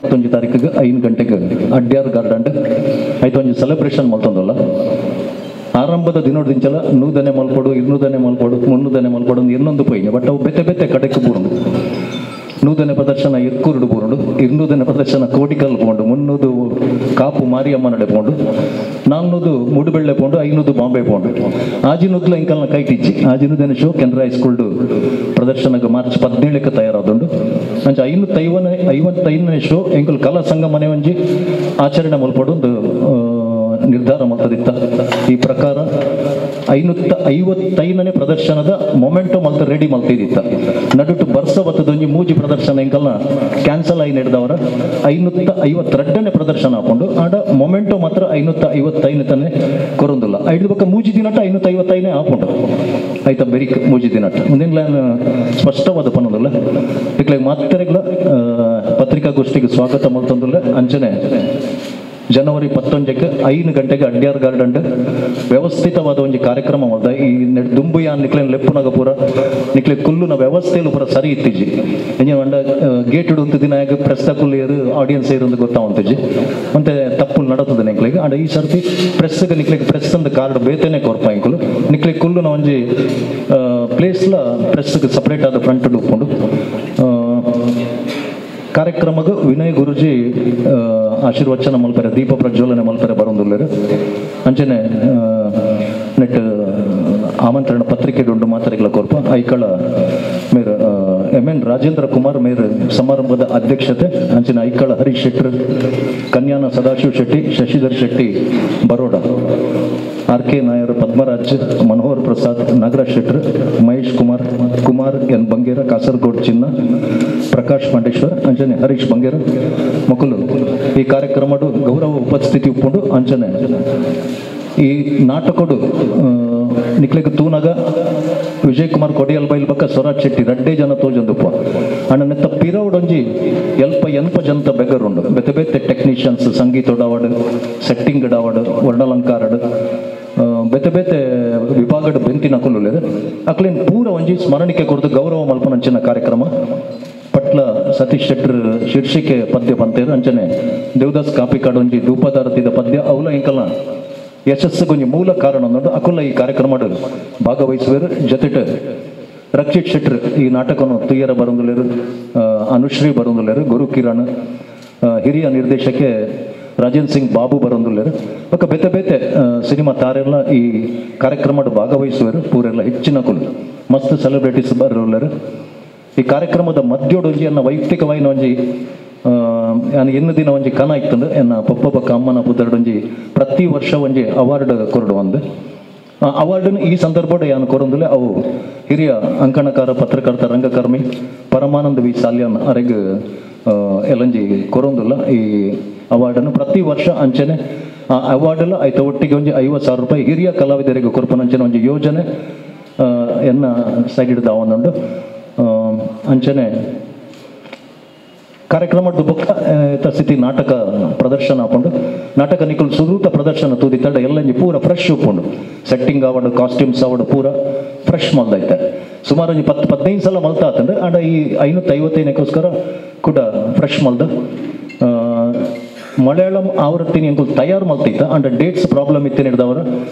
21 ತಾರೀಕಿಗೆ 5 ಗಂಟೆಗೆ ಅಡ್ಯಾರ್ ಗಾರ್ಡನ್ ಆಯ್ತು ಒಂದು ಸೆಲೆಬ್ರೇಷನ್ ಮಾಡ್ತಂದಲ್ಲ ಆರಂಭದ ದಿನೋದಿಂಚಲ 100ದನೇ ಮಲ್ಪಡು 200ದನೇ ಮಲ್ಪಡು 300ದನೇ ಮಲ್ಪಡು ಇನ್ನೊಂದು ಪೈನೆ ಬಟ್ ಅವು ಬೆತೆ ಬೆತೆ ಕಡೆಗೆ ಬೂರುಂಡು 100ದನೇ ಪ್ರದರ್ಶನ ಎಕ್ಕೂರುಡು ಬೂರುಂಡು 200ದನೇ ಪ್ರದರ್ಶನ ಕೋಟಿಕಲ್ ಪೋಂಡು 300 ಕಾಪು ಮಾರಿಯಮ್ಮ ನಡೆ ಪೋಂಡು 400 ಮುಡುಬೆಳ್ಳೆ ಪೋಂಡು 500 ಬಾಂಬೆ ಪೋಂಡು ಆಜಿನುದ್ಲ ಇಂಕಲ್ನ ಕೈಟಿಚ್ಚಿ ಆಜಿನುದನೇ ಶೋ ಕೆನರಾ ಹೈಸ್ಕೂಲ್ಡು ಪ್ರದರ್ಶನಕ್ಕೆ ಮಾರ್ಚ್ 17ಕ್ಕೆ ತಯಾರಾದುಂಡು ಅಂಚ 555ನೇ ಶೋ ಎಂಕಲ್ ಕಲಾ ಸಂಗಮನೆ ಒಂಜಿ ಆಚರಣೆ ಮಲ್ಪಡು ನಿರ್ಧಾರ ಮಾಡ್ತದಿತ್ತ ಈ ಪ್ರಕಾರ 555ನೇ ಪ್ರದರ್ಶನದ ಮೊಮೆಂಟೋ ಮಲ್ತ ರೆಡಿ ಮಲ್ತಿದಿತ್ತ ನಡುಟು ಬರ್ಸ ಬತ್ತದೊಂಜಿ ಮೂಜಿ ಪ್ರದರ್ಶನ ಎಂಕಲ್ನ ಕ್ಯಾನ್ಸಲ್ ಆಗಿ ನಡೆದವರ 552ನೇ ಪ್ರದರ್ಶನ ಹಾಕೊಂಡು ಆಡ ಮೊಮೆಂಟೋ ಮಾತ್ರ 555 ತಾನೆ ಕೊರೊಂದಿಲ್ಲ ಐದು ಬಕ್ಕ ಮೂಜಿ ದಿನಟ 555ನೇ ಹಾಕೊಂಡು ಆಯ್ತಾ ಬೆರಿಕ್ ಮೂಜಿ ದಿನಟ ಮುಂದಿನ ಸ್ಪಷ್ಟವಾದ ಪನ್ನೋದಿಲ್ಲ ಇಕ್ಲಾಗ ಮಾತ್ರೆಗಳ ಪತ್ರಿಕಾಗೋಷ್ಠಿಗೆ ಸ್ವಾಗತ ಮಾಡ್ತಂದಿಲ್ಲ ಅಂಚನೆ ಜನವರಿ 11ಕ್ಕೆ 5 ಗಂಟೆಗೆ ಅಡ್ಯಾರ್ ಗಾರ್ಡನ್ ವ್ಯವಸ್ಥಿತವಾದ ಒಂದು ಕಾರ್ಯಕ್ರಮ ಮಾಡ್ದ ಈ ದುಂಬುಯ ನಿಕ್ಲೆ ಲೆಪ್ಪುನಾಗ ಪೂರ ನಿಕ್ಲೆ ಕುಲ್ಲುನ ವ್ಯವಸ್ಥೆಯಲ್ಲಿ ಪೂರ ಸರಿ ಇತ್ತಿಜ್ಜಿ ಎಂಜ ಮಂಡ ಗೇಟುಡು ಅಂತ ದಿನ ಪ್ರೆಸ್ ಕುಲ್ಲಿಯರು ಆಡಿಯನ್ಸ್ ಇರೋದು ಗೊತ್ತಾವಂತಿಜ್ಜಿ ಮತ್ತೆ ತಪ್ಪು ನಡತದೆ ನಿಕ್ಲೆಗೆ ಅಂಡ ಈ ಸರ್ತಿ ಪ್ರೆಸ್ಗೆ ನಿಕ್ಲೆಗೆ ಪ್ರೆಸ್ ಅಂದ ಕಾರ್ಡ್ ಬೇತೇನೆ ಕೊರ್ಪ ಇಂಕಲು ನಿಕ್ಲೆ ಕುಲ್ಲುನ ಒಂಜಿ ಪ್ಲೇಸ್ಲ ಪ್ರೆಸ್ಗೆ ಸಪ್ರೇಟ್ ಆದ ಫ್ರಂಟ್ ಉಪ್ಕೊಂಡು ಕಾರ್ಯಕ್ರಮಕ್ಕೆ ವಿನಯ್ ಗುರುಜಿ ಆಶೀರ್ವಚನ ಮಲ್ಪರೆ ದೀಪ ಪ್ರಜ್ವಲನೆ ಮಲ್ಪರೆ ಬರೋದಿಲ್ಲರು ಅಂಚನೆ ನೆಟ್ ಆಮಂತ್ರಣ ಪತ್ರಿಕೆಗೊಂಡು ಮಾತಾಡಿಗಳ ಕೊರ್ಪ ಐಕಳ ಮೇರ್ MN ರಾಜೇಂದ್ರ ಕುಮಾರ್ ಮೇರ್ ಸಮಾರಂಭದ ಅಧ್ಯಕ್ಷತೆ ಅಂಚನೆ ಐಕಳ ಹರೀಶ್ ಶೆಟ್ಟರ್ ಕನ್ಯಾನ ಸದಾಶಿವ್ ಶೆಟ್ಟಿ ಶಶಿಧರ್ ಶೆಟ್ಟಿ ಬರೋಡ RK ನಾಯರ್ ಪದ್ಮರಾಜ್ ಮನೋಹರ್ ಪ್ರಸಾದ್ ನಾಗರಾಜ್ ಶೆಟ್ಟರ್ ಮಹೇಶ್ ಕುಮಾರ್ ಎನ್ ಬಂಗೇರ ಕಾಸರಗೋಡ್ ಚಿನ್ನ ಪ್ರಕಾಶ್ ಪಾಂಡೇಶ್ವರ್ ಅಂಚನೆ ಹರೀಶ್ ಬಂಗೇರ ಮಕ್ಕಳು ಈ ಕಾರ್ಯಕ್ರಮಡು ಗೌರವ ಉಪಸ್ಥಿತಿ ಉಪ್ಕೊಂಡು ಅಂಚನೆ ಈ ನಾಟಕಡು ನಿಕ್ಲೆಗೆ ತೂನಗ ವಿಜಯ್ ಕುಮಾರ್ ಕೊಡಿಯಲ್ ಬೈಲ್ ಬಕ್ಕ ಸ್ವರಾಜ್ ಶೆಟ್ಟಿ ರಡ್ಡೆ ಜನ ತೋಜಂದುಪ್ಪ ಅಣ್ಣನೆತ್ತ ಪಿರವಡೊಂಜಿ ಎನ್ಪ ಜನತ ಬೆಗರುಂಡು ಬೆತೆ ಬೆತೆ ಟೆಕ್ನಿಷಿಯನ್ಸ್ ಸಂಗೀತ ಡಾವಡ್ ಸೆಟ್ಟಿಂಗ್ ಡಾವಡ್ ವರ್ಣಲಂಕಾರಡ್ ಬೆತೆ ಬೆತೆ ವಿಭಾಗದ ಬೆಂತಿನ ಕುಲ್ಲುಲೇರು ಅಕ್ಲೇನ್ ಪೂರ ಒಂಜಿ ಸ್ಮರಣಿಕೆ ಕೊರದು ಗೌರವ ಮಲ್ಪನಂಚಿನ ಕಾರ್ಯಕ್ರಮ ಪಟ್ಲ ಸತೀಶ್ ಶೆಟ್ಟರ್ ಶೀರ್ಷಿಕೆ ಪದ್ಯ ಪಂತೇರು ಅಂಚನೆ ದೇವದಾಸ್ ಕಾಪಿಕಾಡ್ ಒಂಜಿ ಧೂಪದಾರತಿದ ಪದ್ಯ ಅವಲ ಇಂಕಲ್ನ ಯಶಸ್ಸಿಗೊಂಜಿ ಮೂಲ ಕಾರಣ ಅನ್ನೋದು ಅಕುಲ್ಲ ಈ ಕಾರ್ಯಕ್ರಮ ಭಾಗವಹಿಸುವರು ಜೊತೆಟ್ ರಕ್ಷಿತ್ ಶೆಟ್ಟರ್ ಈ ನಾಟಕವನ್ನು ತುಯ್ಯರ ಬರೋದಿಲ್ಲರು ಅನುಶ್ರೀ ಬರೋದಿಲ್ಲರು ಗುರು ಕಿರಣ್ ಹಿರಿಯ ನಿರ್ದೇಶಕ್ಕೆ ರಾಜೇಂದ್ರ ಸಿಂಗ್ ಬಾಬು ಬರೋದಿಲ್ಲರು ಬೊಕ್ಕ ಬೆತೆ ಬೆತೆ ಸಿನಿಮಾ ತಾರೆಲ್ಲ ಈ ಕಾರ್ಯಕ್ರಮದ ಭಾಗವಹಿಸುವರು ಪೂರೆಲ್ಲ ಹೆಚ್ಚಿನ ಕುಲು ಮಸ್ತ್ ಸೆಲೆಬ್ರಿಟೀಸ್ ಬರೋಲ್ಲರು ಈ ಕಾರ್ಯಕ್ರಮದ ಮಧ್ಯೋಡೊಂಜಿ ಅನ್ನ ವೈಯಕ್ತಿಕವಾಗಿ ಒಂಜಿ ಇನ್ನು ದಿನ ಒಂಜಿ ಕನ ಇತ್ತಂದು ಎನ್ನ ಪಪ್ಪ ಬಕ್ಕ ಅಮ್ಮನ ಪುತ್ರಡೊಂಜಿ ಪ್ರತಿ ವರ್ಷ ಒಂಜಿ ಅವಾರ್ಡ್ ಕೊರಡು ಒಂದು ಅವಾರ್ಡನ್ನು ಈ ಸಂದರ್ಭದ ಯಾನು ಕೊರೊಂದಿಲ್ಲ ಅವು ಹಿರಿಯ ಅಂಕಣಕಾರ ಪತ್ರಕರ್ತ ರಂಗಕರ್ಮಿ ಪರಮಾನಂದ ವಿ ಸಾಲ್ಯಾನ್ ಅರೆಗ್ ಎಲ್ಲಂಜಿ ಕೊರೊಂದಿಲ್ಲ ಈ ಅವಾರ್ಡನ್ನು ಪ್ರತಿ ವರ್ಷ ಅಂಚನೆ ಆ ಅವಾರ್ಡೆಲ್ಲ ಆಯ್ತು ಒಟ್ಟಿಗೆ ಒಂಜಿ 50,000 ರೂಪಾಯಿ ಹಿರಿಯ ಕಲಾವಿದರಿಗೆ ಕೊರ್ಪನಂಚನೆ ಒಂಜಿ ಯೋಜನೆ ಎನ್ನ ಸೈಡ್ ಅವನುಂಡು ಅಂಚನೆ ಕಾರ್ಯಕ್ರಮದ ಬೊಕ್ಕ ಸ್ಥಿತಿ ನಾಟಕ ಪ್ರದರ್ಶನ ಹಾಕೊಂಡು ನಾಟಕ ನಿಕಲ್ ಸುರೂತ ಪ್ರದರ್ಶನ ತೂದಿತ್ತಡ ಎಲ್ಲ ಪೂರ ಫ್ರೆಶ್ ಉಪ್ಪುಂಡು ಸೆಟ್ಟಿಂಗ್ ಆವಡ್ ಕಾಸ್ಟ್ಯೂಮ್ಸ್ ಆವಡ್ ಪೂರ ಫ್ರೆಶ್ ಮಲ್ದೈತೆ ಸುಮಾರು 10-15 ಸಲ ಮಲ್ತಾ ಆತಂದ್ರೆ ಆಡ ಈ 555ಗೋಸ್ಕರ ಕೂಡ ಫ್ರೆಶ್ ಮಲ್ದ ಮಲಯಾಳಂ ಆವೃತ್ತಿನ ಎಂಕುಲ್ ತಯಾರು ಮಲ್ತೈತ ಅಂಡ್ ಡೇಟ್ಸ್ ಪ್ರಾಬ್ಲಮ್ ಇತ್ತು ಹಿಡಿದವರ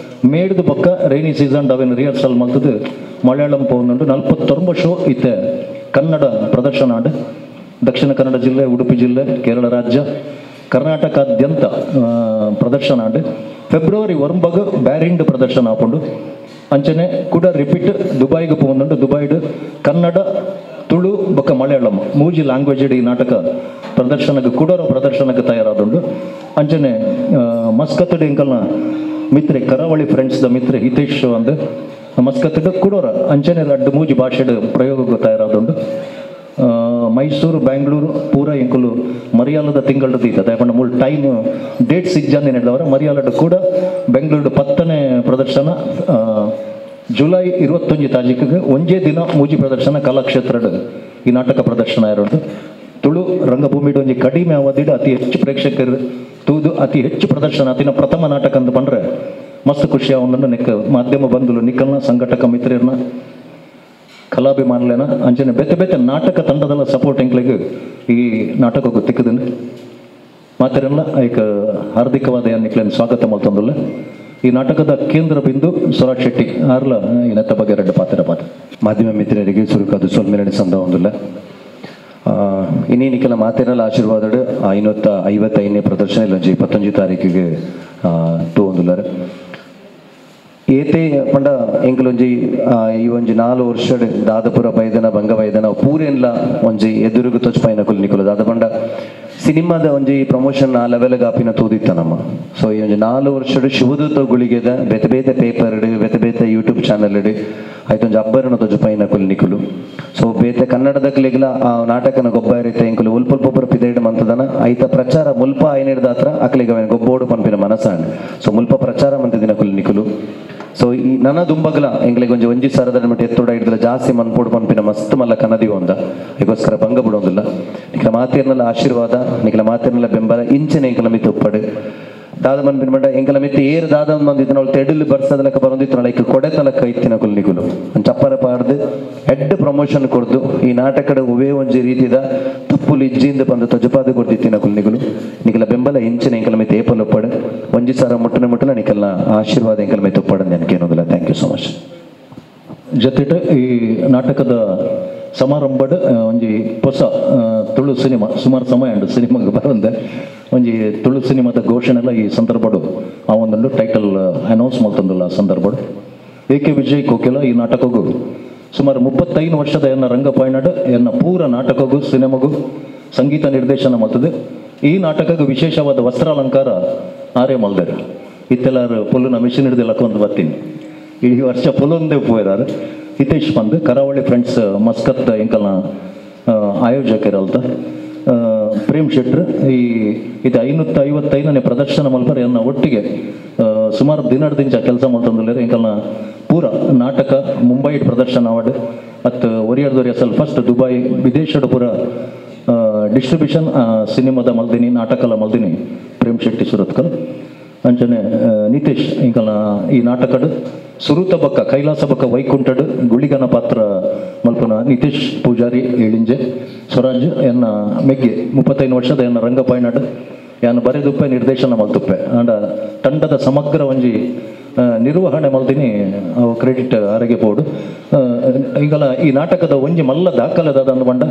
ಮೇಡ್ದ ಪಕ್ಕ ರೈನಿ ಸೀಸನ್ ಅವೇನು ರಿಹರ್ಸಲ್ ಮಲ್ತದ್ದು ಮಲಯಾಳಂ ಪೋನುಂಡು 49 ಶೋ ಇತ್ತೆ ಕನ್ನಡ ಪ್ರದರ್ಶನ ಆಂಡ್ ದಕ್ಷಿಣ ಕನ್ನಡ ಜಿಲ್ಲೆ ಉಡುಪಿ ಜಿಲ್ಲೆ ಕೇರಳ ರಾಜ್ಯ ಕರ್ನಾಟಕಾದ್ಯಂತ ಪ್ರದರ್ಶನ ಆಂಡ್ ಫೆಬ್ರವರಿ 1 ಬ್ಯಾರಿಂಡ್ ಪ್ರದರ್ಶನ ಹಾಕೊಂಡು ಅಂಚನೆ ಕೂಡ ರಿಪೀಟ್ ದುಬೈಗೆ ಪೋನುಂಡು ದುಬೈಡ್ ಕನ್ನಡ ತುಳು ಬೊಕ್ಕ ಮಲಯಾಳಂ ಮೂಜಿ ಲ್ಯಾಂಗ್ವೇಜ್ ಈ ನಾಟಕ ಪ್ರದರ್ಶನಕ್ಕೆ ಕೂಡರ ಪ್ರದರ್ಶನಕ್ಕೆ ತಯಾರಾದುಂಡು ಅಂಚನೆ ಮಸ್ಕತ್ ಎಂಕಲ್ನ ಮಿತ್ರೆ ಕರಾವಳಿ ಫ್ರೆಂಡ್ಸ್ ದ ಮಿತ್ರೆ ಹಿತೇಶ್ ಅಂದು ಮಸ್ಕತ್ ಕೂಡೋರ ಅಂಚನೆ ಅಡ್ಡು ಮೂಜಿ ಭಾಷೆಡ್ ಪ್ರಯೋಗಕ್ಕೆ ತಯಾರಾದುಂಡು ಮೈಸೂರು ಬ್ಯಾಂಗ್ಳೂರು ಪೂರ ಎಂಕುಲು ಮರಿಯಾಲದ ತಿಂಗಳದ್ದು ಇದ್ದದೆ ಯಾಕಂದ್ರೆ ಮೂರು ಟೈಮ್ ಡೇಟ್ ಸಿಗ್ಜಾನೆ ನಡೆದವರ ಮರಿಯಾಲದ ಕೂಡ ಬೆಂಗಳೂರು 10ನೇ ಪ್ರದರ್ಶನ ಜುಲೈ 21 ತಾರೀಕಿಗೆ ಒಂದೇ ದಿನ ಮೂಜಿ ಪ್ರದರ್ಶನ ಕಲಾಕ್ಷೇತ್ರದ ಈ ನಾಟಕ ಪ್ರದರ್ಶನ ಇರೋದು ತುಳು ರಂಗಭೂಮಿಡ್ ಒಂಜಿ ಕಡಿಮೆ ಅವಧಿಡ್ ಅತಿ ಹೆಚ್ಚು ಪ್ರೇಕ್ಷಕರು ತೂದು ಅತಿ ಹೆಚ್ಚು ಪ್ರದರ್ಶನ ಅತಿನ ಪ್ರಥಮ ನಾಟಕ ಅಂತ ಬಂದ್ರೆ ಮಸ್ತ್ ಖುಷಿ ಅವನನ್ನು ನೆಕ್ ಮಾಧ್ಯಮ ಬಂಧುಲು ನಿಕ್ಕಲ್ನ ಸಂಘಟಕ ಮಿತ್ರರನ್ನ ಕಲಾಭಿಮಾನಲೇನ ಅಂಚನೆ ಬೆತ್ತ ಬೆತ್ತ ನಾಟಕ ತಂಡದಲ್ಲ ಸಪೋರ್ಟ್ ಎಂಕ್ಲಿಗೆ ಈ ನಾಟಕಕ್ಕೂ ತಿಕ್ಕದನ್ನು ಮಾತಿರಲ್ಲ ಐಕ ಹಾರ್ದಿಕವಾದ ಎನ್ನಿಕ್ಲೇನು ಸ್ವಾಗತ ಮಾಡ್ತಂದಲ್ಲ. ಈ ನಾಟಕದ ಕೇಂದ್ರ ಬಿಂದು ಸ್ವರಾಜ್ ಶೆಟ್ಟಿ ಆರ್ಲ ಇನ್ನತ್ತ ಬಗ್ಗೆ ಎರಡು ಪಾತ್ರ ಮಾಧ್ಯಮ ಮಿತ್ರರಿಗೆ ಸುರುಕಾದು ಸೊಲ್ಮೇಲನೆ ಸಂದ ಒಂದಿಲ್ಲ ಇನ್ನೇನಿಕ್ಕೆಲ್ಲ ಮಾತಿರಲ್ಲ ಆಶೀರ್ವಾದ 555ನೇ ಪ್ರದರ್ಶನ ಇಲ್ಲ 21 ತಾರೀಕಿಗೆ ಟೂ ಒಂದಿಲ್ಲ ಏತೆ ಪಂಡ ಎಂಕಲೊಂಜಿ ಈ ಒಂಜಿ 4 ವರ್ಷ ದಾದಪುರ ಬೈದನ ಭಂಗ ಬೈದನ ಪೂರೆನ್ಲ ಒಂಜಿ ಎದುರುಗು ತೊಚ್ಪೈನ ಕುಲ್ನಿಕುಲು ದಾದ ಪಂಡ ಸಿನಿಮಾದ ಒಂಜಿ ಪ್ರಮೋಷನ್ ಆ ಲೆವೆಲ್ಗೆ ಆಪಿನ ತೂದಿತ್ತ ನಮ್ಮ. ಸೊ ಈ ಒಂಜಿ 4 ವರ್ಷ ಶಿವದೂತ ಗುಳಿಗೆದ ಬೇತೆ ಬೇತೆ ಪೇಪರ್ ಬೇತೆ ಬೇತೆ ಯೂಟ್ಯೂಬ್ ಚಾನಲ್ ಆಯ್ತೊಂಜಿ ಅಬ್ಬರನ ತೊಜ್ಪೈನ ಕುಲ್ನಿಕುಲು. ಸೊ ಬೇತೆ ಕನ್ನಡದಕ್ಲೆಗ್ಲ ಆ ನಾಟಕನ ಗೊಬ್ಬ ಇರುತ್ತೆ ಎಂಕುಲು ಉಲ್ಪೊಬ್ಬರ ಪಿದೈಡ್ ಮಂತದನ ಐತ ಪ್ರಚಾರ ಮುಲ್ಪ ಐನಿಡ್ದ ಹತ್ರ ಅಕ್ಲಿಗೆ ಗೊಬ್ಬೋಡು ಪಂಪಿನ ಮನಸ್ಸಾಂಡ್. ಸೊ ಮುಲ್ಪ ಪ್ರಚಾರ ಮಂತದಿನ ಕುಲ್ನಿಕುಲು. ಸೊ ಈ ನನ್ನ ದುಂಬಗಲ ಎಂಗ್ಲಿಗೆ ಒಂಜಿ ಸರದ ಮಟ್ಟ ಎತ್ತೋಡ ಹಿಡಿದ್ರೆ ಜಾಸ್ತಿ ಮನ್ಪೋಡು ಪಂಪಿನ ಮಸ್ತ್ ಮಲ್ಲ ಕನ್ನದಿ ಒಂದ ಈಗೋಸ್ಕರ ಭಂಗ ಬಿಡೋದಿಲ್ಲ. ನಿಖಲ ಮಾತಿರ್ನಲ್ಲ ಆಶೀರ್ವಾದ ನಿಖಲ ಮಾತಿರ್ನಲ್ಲ ಬೆಂಬಲ ಇಂಚನೆ ಎಂಕಲ ಮಿತ್ತು ಉಪ್ಪಡು ದಾದ ಮನ್ಪಿನ ಮಟ್ಟ ಎಂಕಲ ಮಿತ್ತು ಏರು ದಾದ ಬಂದಿತ್ತು ನಾವು ತೆಡಲು ಬರ್ಸದಲಕ್ಕ ಬರೋದಿತ್ತು ನಾಳೆ ಕೊಡೆತಲಕ್ಕ ಇತ್ತಿನ ಕುಲ್ನಿಗುಲು ಚಪ್ಪರ ಪಾಡ್ದು ಹೆಡ್ ಪ್ರಮೋಷನ್ ಕೊಡ್ದು ಈ ನಾಟಕದ ಉವೇ ಒಂಜಿ ರೀತಿದ ತಪ್ಪುಲು ಇಜ್ಜಿಂದ ಬಂದು ತಜಪಾದ ಕೊಡ್ದಿತ್ತಿನ ಕುಲ್ನಿಗುಲು ನಿಖಲ ಬೆಂಬಲ ಇಂಚಿನ ಎಂಕಲ ಮಿತ್ತು ಏಪಲ್ ಉಪ್ಪಡು ಒಂಜಿ ಸಾರ ಮುಟ್ಟನ ನಿಖಲ್ನ ಆಶೀರ್ವಾದ ಎಂಕಲ ಮಿತ್ತು ಉಪ್ಪಡು ನೆನಕೇನೋದಿಲ್ಲ. Thank you so much. ಜೊತೆಗೆ ಈ ನಾಟಕದ ಸಮಾರಂಭದ ಒಂಜಿ ಹೊಸ ತುಳು ಸಿನಿಮಾ ಸುಮಾರು ಸಮಯ ಉಂಟು ಸಿನಿಮಾಗೆ ಬರಂದೆ ಒಂಜಿ ತುಳು ಸಿನಿಮಾದ ಘೋಷಣೆಲ್ಲ ಈ ಸಂದರ್ಭಡು ಆ ಒಂದೊಂದು ಟೈಟಲ್ ಅನೌನ್ಸ್ ಮಾಡ್ತಂದಿಲ್ಲ ಸಂದರ್ಭಡು ಎ.ಕೆ. ವಿಜಯ್ ಕೋಕಿಲ ಈ ನಾಟಕಗೂ ಸುಮಾರು 35 ವರ್ಷದ ಎನ್ನ ರಂಗಪಯಣದ ಎನ್ನ ಪೂರ ನಾಟಕಗೂ ಸಿನಿಮಾಗೂ ಸಂಗೀತ ನಿರ್ದೇಶನ ಮಾಡ್ತದೆ. ಈ ನಾಟಕಕ್ಕೆ ವಿಶೇಷವಾದ ವಸ್ತ್ರಾಲಂಕಾರ ಆರೇ ಮಲ್ದರು ಇತ್ತೆಲ್ಲಾರು ಪೊಲುನ ಮಿಷಿನ್ ಹಿಡಿದೆಲ್ಲ ಒಂದು ಬರ್ತೀನಿ ಈ ವರ್ಷ ಪೊಲೊಂದೇ ಹೋಯ್ದಾರು ಹಿತೇಶ್ ಬಂದು ಕರಾವಳಿ ಫ್ರೆಂಡ್ಸ್ ಮಸ್ಕತ್ ಎಂಕಲ್ನ ಆಯೋಜಕರಲ್ತ ಪ್ರೇಮ್ ಶೆಟ್ರ್ ಈ ಇದು 555ನೇ ಪ್ರದರ್ಶನ ಮಲ್ಪರ ಎನ್ನ ಒಟ್ಟಿಗೆ ಸುಮಾರು ದಿನದಿಂದ ಕೆಲಸ ಮಾಡ್ತಂದಿಲ್ಲ ಎಂಕಲ್ನ ಪೂರ ನಾಟಕ ಮುಂಬೈ ಪ್ರದರ್ಶನ ಅವಾರ್ಡ್ ಮತ್ತು ಒರಿಯರ್ದೊರಿ ಅಸಲ್ ಫಸ್ಟ್ ದುಬೈ ವಿದೇಶದ ಪೂರ ಡಿಸ್ಟ್ರಿಬ್ಯೂಷನ್ ಸಿನಿಮಾದ ಮಲ್ದಿನಿ ನಾಟಕಲ ಮಲ್ದಿನಿ ಪ್ರೇಮ್ ಶೆಟ್ಟಿ ಸುರತ್ಕಲ್ ಅಂಚನೆ ನಿತೇಶ್ ಇಂಕಲ್ನ ಈ ನಾಟಕದ ಸುರುತ ಬಕ್ಕ ಕೈಲಾಸ ಬಕ್ಕ ವೈಕುಂಠಡ್ ಗುಳಿಗನ ಪಾತ್ರ ಮಲ್ಪನ ನಿತೇಶ್ ಪೂಜಾರಿ ಏಳಿಂಜೆ ಸ್ವರಾಜ್ ಎನ್ನ ಮೆಗ್ಗೆ 35 ವರ್ಷದ ಎನ್ನ ರಂಗಪಯಣಡ್ ಯಾನು ಬರೆದುಪ್ಪೆ ನಿರ್ದೇಶನ ಮಲ್ತುಪ್ಪೆ ಅಂಡ ತಂಡದ ಸಮಗ್ರ ಒಂಜಿ ನಿರ್ವಹಣೆ ಮಲ್ದಿನಿ ಅವು ಕ್ರೆಡಿಟ್ ಅರಗೆ ಪೋಡು ಈಗಲ ಈ ನಾಟಕದ ಒಂಜಿ ಮಲ್ಲ ದಾಖಲೆದ ಅಂದು ಬಂಡ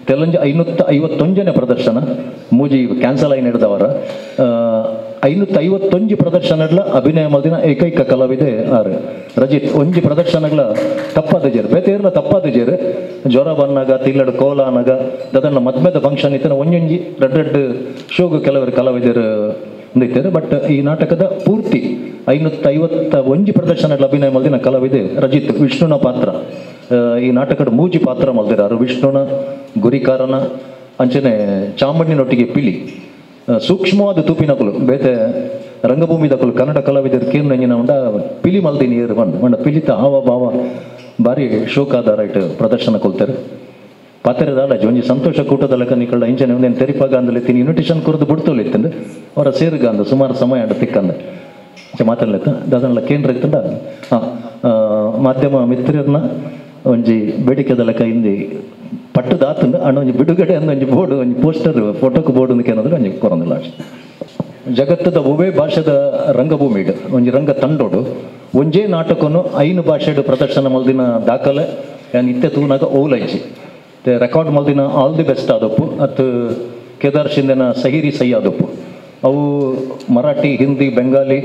ತೆಲಂಜಿ 551ನೇ ಪ್ರದರ್ಶನ ಮೂಜಿ ಕ್ಯಾನ್ಸಲ್ ಆಗಿ ನಡೆದವರ 551 ಪ್ರದರ್ಶನಗಳ ಅಭಿನಯ ಮಲ್ದಿನ ಏಕೈಕ ಕಲಾವಿದೆ ಆರು ರಜಿತ್ ಒಂಜಿ ಪ್ರದರ್ಶನಗಳ ತಪ್ಪಾದ ಜೇರು ಬೇತೆಯರ್ಲ ತಪ್ಪಾದ ಜೇರು ಜ್ವರ ಬಂದಾಗ ತಿಲ್ಲಡ್ ಕೋಲ ಅನ್ನಾಗ ಅದನ್ನ ಮದ್ಮೆದ ಫಂಕ್ಷನ್ ಇತ್ತನ ಒಂಜೊಂಜಿ ರೆಡ್ ಶೋಗು ಕೆಲವರು ಕಲಾವಿದರು ನಿಂತಿದ್ದಾರೆ. ಬಟ್ ಈ ನಾಟಕದ ಪೂರ್ತಿ 551 ಪ್ರದರ್ಶನಗಳ ಅಭಿನಯ ಮಲ್ದಿನ ಕಲಾವಿದೆ ರಜಿತ್ ವಿಷ್ಣುನ ಪಾತ್ರ ಈ ನಾಟಕದ ಮೂಜಿ ಪಾತ್ರ ಮಲ್ದಿರಾರು ವಿಷ್ಣುನ ಗುರಿಕಾರನ ಅಂಚನೆ ಚಾಮಣ್ಣಿನೊಟ್ಟಿಗೆ ಪಿಲಿ ಸೂಕ್ಷ್ಮವಾದ ತೂಪಿನಕಲು ಬೇತೆ ರಂಗಭೂಮಿದಕಲು ಕನ್ನಡ ಕಲಾವಿದರು ಕೇಂದ್ರ ನಂಜಿನ ಉಂಡ ಪಿಲಿ ಮಲ್ದಿನಿ ಏರು ಮಂಡ ಪಿಲಿತ ಹಾವ ಭಾವ ಭಾರಿ ಶೋಕಾದ ರೈಟ್ ಪ್ರದರ್ಶನ ಕೊಲ್ತಾರೆ ಪಾತ್ರೆದಾಲ ಒಂಜಿ ಸಂತೋಷ ಕೂಟದ ಲೆಕ್ಕ ನಿಕಳ ಇಂಚನೆ ಒಂದೇನು ತೆರಿಪಾಗ ಅಂದಲೆ ತಿನಿ ಇನ್ವಿಟೇಷನ್ ಕೊರದು ಬಿಡ್ತೋಲಿ ಇತ್ತಂದ್ರೆ ಅವರ ಸೇರ್ಗ ಅಂದ ಸುಮಾರು ಸಮಯ ಅಂಡ ತಿಕ್ಕಂದ ಮಾತಾಡ್ಲಿತ್ತ ಅದನ್ನೆಲ್ಲ ಕೇಂದ್ರ ಇತ್ತಂಡ ಮಾಧ್ಯಮ ಮಿತ್ರರನ್ನ ಒಂಜಿ ಬೇಡಿಕೆದ ಲೆಕ್ಕ ಹಿಂದಿ ಪಟ್ಟದಾತಂದ ಅಣ್ಣ ಒಂಜಿ ಬಿಡುಗಡೆ ಅಂದ ಒಂಜಿ ಬೋರ್ಡು ಒಂಜಿ ಪೋಸ್ಟರ್ ಫೋಟೋಕ್ಕೆ ಬೋರ್ಡು ಏನಂದ್ರೆ ಒಂಜಿ ಕೊರೊಂದಿಲ್ಲ ಅಷ್ಟೆ. ಜಗತ್ತದ ಒವೇ ಭಾಷೆದ ರಂಗಭೂಮಿಡ್ ಒಂಜಿ ರಂಗ ತಂಡೋಡು ಒಂಜೇ ನಾಟಕನು 5 ಭಾಷೆಡ್ ಪ್ರದರ್ಶನ ಮಲ್ದಿನ ದಾಖಲೆ ಯಾನ್ ಇತ್ತೆ ತೂನಾಗ ಓಲೈಜಿ ರೆಕಾರ್ಡ್ ಮಲ್ದಿನ ಆಲ್ ದಿ ಬೆಸ್ಟ್ ಆದಪ್ಪು ಅತ್ ಕೇದಾರ್ ಶಿಂದೆನ ಸಹಿರಿ ಸೈ ಆದಪ್ಪು ಅವು ಮರಾಠಿ ಹಿಂದಿ ಬೆಂಗಾಲಿ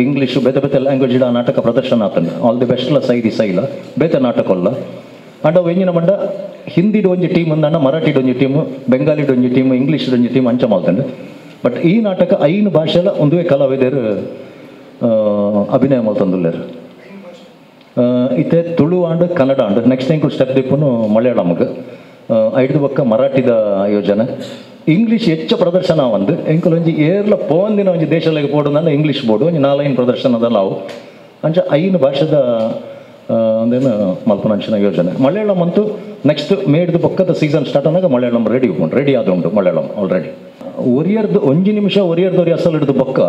ಇಂಗ್ಲೀಷು ಬೇತೆ ಬೇತೆ ಲ್ಯಾಂಗ್ವೇಜ್ ಆ ನಾಟಕ ಪ್ರದರ್ಶನ ಆತಂಡ ಆಲ್ ದಿ ಬೆಸ್ಟ್ಲ ಸೈರಿ ಸೈಲ ಬೇತೆ ನಾಟಕಲ್ಲ ಅಂಡ ವೆಂಜಿನ ಮಂಡ ಹಿಂದಿಡ್ ಒಂಜಿ ಟೀಮ್ ಅಂದಣ್ಣ ಮರಾಠಿಡ್ ಒಂಜಿ ಟೀಮು ಬೆಂಗಾಲಿಡ್ ಒಂಜಿ ಟೀಮು ಇಂಗ್ಲೀಷ್ ಒಂಜಿ ಟೀಮ್ ಅಂಚ ಮಾಡ್ತಂಡು. ಬಟ್ ಈ ನಾಟಕ 5 ಭಾಷೆಲ ಒಂದುವೇ ಕಲಾವಿದರು ಅಭಿನಯ ಮಾಡ್ತಂದುಲ್ಲೇರು ಇತ್ತೆ Tulu and Kannada and next ಎಂಕು ಸ್ಟೆಪ್ ದಿಪ್ಪುನು ಮಲಯಾಳಂಗೆ 5 ಪಕ್ಕ ಮರಾಠಿದ ಯೋಜನೆ ಇಂಗ್ಲೀಷ್ ಹೆಚ್ಚ ಪ್ರದರ್ಶನ ಒಂದು ಎಂಕಲೊಂಜಿ ಏರ್ಲ ಪೋಂದಿನ ಒಂಜಿ ದೇಶಗಳಿಗೆ ಪೋಡುನಲ್ಲ ಇಂಗ್ಲೀಷ್ ಬೋರ್ಡು ಒಂಜಿ 4 ಪ್ರದರ್ಶನದಲ್ಲ ಅವು ಅಂಚ 5 ಭಾಷೆದ ಒಂದೇನು ಮಲ್ಪನಂಚಿನ ಯೋಜನೆ. ಮಲಯಾಳಂ ಅಂತೂ ನೆಕ್ಸ್ಟ್ ಮೇಡ್ದು ಪಕ್ಕದ ಸೀಸನ್ ಸ್ಟಾರ್ಟ್ ಆದಾಗ ಮಲಯಾಳಂ ರೆಡಿ ಆದುಂಟು ಮಲಯಾಳಂ ಆಲ್ರೆಡಿ ಒರಿಯರ್ದು 1 ನಿಮಿಷ ಒರಿಯರ್ದವ್ರಿ ಅಸಲು ಹಿಡಿದು ಪಕ್ಕ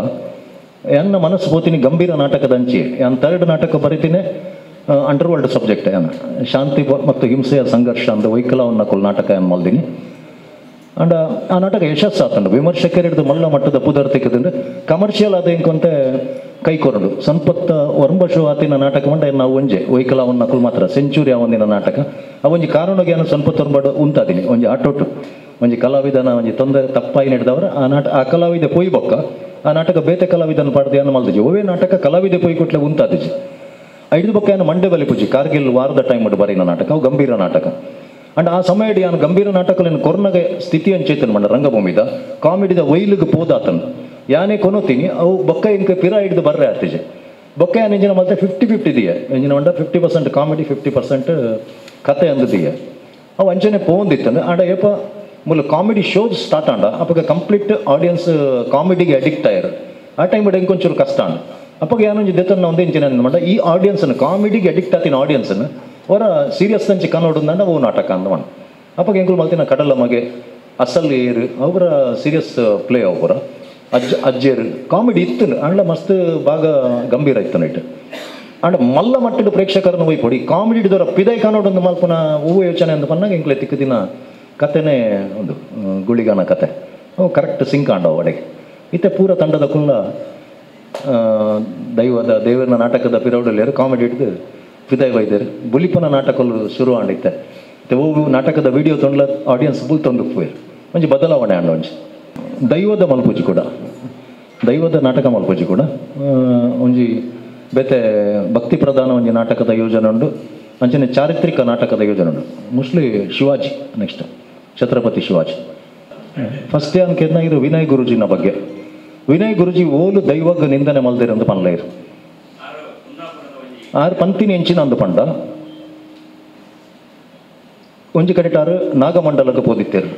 ಎನ್ನ ಮನಸ್ಸು ಬೋತೀನಿ ಗಂಭೀರ ನಾಟಕದ ಅಂಚಿ ಯಾನ್ 3rd ನಾಟಕ ಬರಿತೀನಿ ಅಂಡರ್ವರ್ಲ್ಡ್ ಸಬ್ಜೆಕ್ಟ್ ಏನು ಶಾಂತಿ ಮತ್ತು ಹಿಂಸೆಯ ಸಂಘರ್ಷ ಅಂತ ವೈಕಲವನ್ನ ಕೊಲ್ ನಾಟಕ ಏನು ಮಲ್ದಿನಿ ಅಂಡ್ ಆ ನಾಟಕ ಯಶಸ್ಸು ಆತಂಡು ವಿಮರ್ಶಕರು ಹಿಡಿದು ಮಲ್ಲ ಮಟ್ಟದ ಪುದರ್ ತೆಗೆದಂದ್ರೆ ಕಮರ್ಷಿಯಲ್ ಆದ ಇಂಕೊಂತೆ ಕೈಕೊರಡು ಸಂಪತ್ತ ಒರಂಬಶು ಆತಿನ ನಾಟಕ ಮಂಡ ನಾವು ಒಂಜೆ ವೈಕಲವನ್ನ ಕುಲ್ ಮಾತ್ರ ಸೆಂಚುರಿ ಆವಂದಿನ ನಾಟಕ ಅವೊಂಜಿ ಕಾರಣಜ್ಞಾನ ಸಂಪತ್ತು ಒರಂಬಡು ಉಂತಾದಿನಿ ಒಂಜಿ ಆಟೋಟು ಒಂಜಿ ಕಲಾವಿದನ ಒಂಜಿ ತೊಂದರೆ ತಪ್ಪಾಗಿ ನಡೆದವರು ಆ ಕಲಾವಿದ ಪೊಯ್ ಬೊಕ್ಕ ಆ ನಾಟಕ ಬೇತೆ ಕಲಾವಿದನ ಪಾಡ್ದು ಏನು ಮಲ್ದಿಜಿ ಒವೇ ನಾಟಕ ಕಲಾವಿದ ಪೊಯ್ ಕೊಟ್ಲೆ ಉಂತಾದಿಜಿ ಐದು ಬೊಕ್ಕ ಏನು ಮಂಡೆ ಬಲಿ ಪೂಜಿ ಕಾರ್ಗಿಲ್ ವಾರದ ಟೈಮ್ ಮಾಡಿ ಬರೀನ ನಾಟಕ ಅವು ಗಂಭೀರ ನಾಟಕ ಅಂಡ್ ಆ ಸಮಯಡಿ ನಾನು ಗಂಭೀರ ನಾಟಕಲೇನು ಕೊರೋನಾಗೆ ಸ್ಥಿತಿ ಅಂಚೇತನ್ ಮಂಡ ರಂಗಭೂಮಿದ ಕಾಮಿಡಿದ ವೈಲಿಗೆ ಪೋದಾತನ್ ಯಾನೇ ಕೊನೋತೀನಿ ಅವು ಬೊಕ್ಕ ಇಂಕ ಪಿರ ಹಿಡಿದು ಬರ್ರೆ ಆತಿಜೆ ಬೊಕ್ಕ ಏನು ಎಂಜಿನ ಮತ್ತೆ 50-50 ದಿಯೆ ಎಂಜಿನ ಮಂಡ 50% ಕಾಮಿಡಿ 50% ಕತೆ ಅಂದಿದೆಯೇ ಅವು ಅಂಚನೆ ಪೋಂದಿತ್ತಂದ್ರೆ ಆಡ ಏಪ ಮುಲ್ಲ ಕಾಮಿಡಿ ಶೋಸ್ ಸ್ಟಾರ್ಟ್ ಆಂಡ ಅವಾಗ ಕಂಪ್ಲೀಟ್ ಆಡಿಯನ್ಸ್ ಕಾಮಿಡಿಗೆ ಅಡಿಕ್ಟ್ ಆಯ್ರು ಆ ಟೈಮ್ ಹೆಂಗೆ ಒಂಚೂರು ಕಷ್ಟ ಆಂಡ ಅವಾಗ ಏನೊಂದು ದೆತ್ತನ್ನ ಒಂದೇ ಇಂಚಿನ ಮಾಡ ಈ ಆಡಿಯನ್ಸನ್ನು ಕಾಮಿಡಿಗೆ ಅಡಿಕ್ಟ್ ಆತಿನ ಆಡಿಯನ್ಸನ್ನು ಅವರ ಸೀರಿಯಸ್ ತಂಚಿ ಕನ್ನೋಡಂದ ಅವು ನಾಟಕ ಅಂದ ಮಣ ಅವಾಗ ಹೆಂಗುಲು ಮಲ್ತಿನ ಕಡಲ ಮಗೆ ಅಸಲ್ ಏರು ಅವರ ಸೀರಿಯಸ್ ಪ್ಲೇ ಅವರ ಅಜ್ಜೇರು ಕಾಮಿಡಿ ಇತ್ತು ಅಂಡ್ಲ ಮಸ್ತ್ ಬಾಗ ಗಂಭೀರ ಇತ್ತು ನೈಟ್ ಅಂಡ್ ಮಲ್ಲ ಮಟ್ಟದ ಪ್ರೇಕ್ಷಕರನ್ನು ಒಯ್ಕೊಡಿ ಕಾಮಿಡಿ ಹಿಡಿದವರ ಪಿದೈ ಕನ್ನೋಡೊಂದು ಮಲ್ಪನ ಹೂವು ಯೋಚನೆ ಅಂತ ಬಂದಾಗ ಹೆಂಗ್ಲೆ ತಿಕ್ಕ ದಿನ ಕತೆನೇ ಒಂದು ಗುಳಿಗಾನ ಕತೆ ಅವು ಕರೆಕ್ಟ್ ಸಿಂಕ್ ಆಂಡವು ಒಡೆಗೆ ಇತ್ತೆ ಪೂರ ತಂಡದ ಕುಲ್ಲ ದೇವರ ನಾಟಕದ ಪಿರೌಡಲ್ಲಿ ಕಾಮಿಡಿ ಹಿಡಿದು ಪಿದೈ ವೈದ್ಯರು ಬುಲಿಪನ ನಾಟಕಲು ಶುರು ಆಂಡಿತ್ತೆ ಓವು ನಾಟಕದ ವಿಡಿಯೋ ತೊಂಡ್ಲ ಆಡಿಯನ್ಸ್ ಫುಲ್ ತೊಂದು ಪೋಯರು ಒಂಜಿ ಬದಲಾವಣೆ ಆಂಡ ಒಂಜಿ ದೈವದ ಮಲ್ಪುಜಿ ಕೂಡ ದೈವದ ನಾಟಕ ಮಲ್ಪುಜಿ ಕೂಡ ಒಂಜಿ ಬೇತೆ ಭಕ್ತಿ ಪ್ರಧಾನ ಒಂಜಿ ನಾಟಕದ ಯೋಜನೆ ಉಂಡು ಅಂಚನೆ ಚಾರಿತ್ರಿಕ ನಾಟಕದ ಯೋಜನೆ ಉಂಡು mostly Shivaji next Chhatrapati Shivaji first ಏನ್ ಕೇಳಿದ್ರು ವಿನಯ್ ಗುರುಜಿನ ಬಗ್ಗೆ ವಿನಯ್ ಗುರುಜಿ ಓಲು ದೈವಗ್ ನಿಂದನೆ ಮಲ್ದಿರಂದು ಪನ್ಲೇರು ಆರು ಪಂತಿನಿ ಎಂಚಿನ ಅಂದು ಪಂಡ ಒಂಜಿ ಕಡೆಟಾರು ನಾಗಮಂಡಲಕ್ಕೆ ಪೋದಿತ್ತೇರು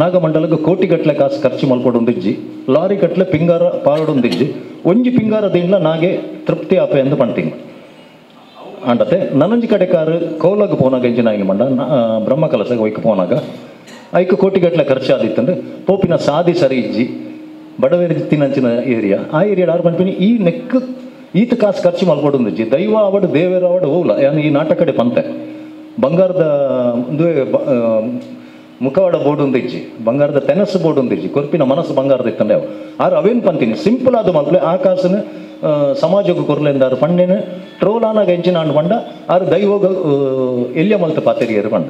ನಾಗಮಂಡಲಕ್ಕೆ ಕೋಟಿಗಟ್ಟಲೆ ಕಾಸು ಖರ್ಚು ಮಲ್ಪಡೊಂದಿಜ್ಜಿ ಲಾರಿ ಗಟ್ಟಲೆ ಪಿಂಗಾರ ಪಾರಡೊಂದಿಜ್ಜಿ ಒಂಜಿ ಪಿಂಗಾರ ದಿಂಡ್ಲ ನಾಗೆ ತೃಪ್ತಿ ಆಪೆ ಎಂದು ಪಂತೀನಿ ಅಂಡತೆ ನನಂಜಿ ಕಡೆ ಕಾರು ಕೌಲಾಗ ಪೋನಾಗ ಎಂಜಿನ ಆಗಿ ಮಂಡ ಬ್ರಹ್ಮ ಕಲಸಗೆ ಒಯ್ಕ ಪೋನಾಗ ಐಕು ಕೋಟಿಗಟ್ಟಲೆ ಖರ್ಚು ಆದಿತ್ತಂದ್ರೆ ಪೋಪಿನ ಸಾದಿ ಸರಿ ಇಜ್ಜಿ ಬಡವೇರಿ ತಿನ್ನಂಚಿನ ಏರಿಯಾ ಆ ಏರಿಯಾಡ್ ಆರು ಪಂಪಿನಿ ಈ ನೆಕ್ ಈತ ಕಾಸು ಖರ್ಚು ಮಲ್ಪಡೊಂದಿಜ್ಜಿ ದೈವ ಅವಡು ದೇವರ ಅವಡು ಹೋಗ್ಲ ಯಾನು ಈ ನಾಟಕಡೆ ಪಂತೆ ಬಂಗಾರದ ಮುಖವಾಡ ಬೋರ್ಡ್ ಒಂದಿಜ್ಜಿ ಬಂಗಾರದ ತೆನಸು ಬೋರ್ಡ್ ಒಂದಿಜ್ಜಿ ಕೊರ್ಪಿನ ಮನಸ್ಸು ಬಂಗಾರದ ಇತ್ತಂಡೆ ಅವು ಆರು ಅವೇನು ಪಂತೀನಿ ಸಿಂಪಲ್ ಆದ ಮಲ್ಪಲೆ ಆ ಕಾಸನ್ನು ಸಮಾಜಕ್ಕೆ ಕೊರ್ಲೆಂದಾರು ಪಂಡೇನ ಟ್ರೋಲಾನಾಗ ಎಂಚಿನ ಅಂಡು ಪಂಡ ಆರು ದೈವೋಗ ಎಲ್ಲಿಯ ಮಲ್ತ ಪಾತೆರಿಯರು ಪಂಡ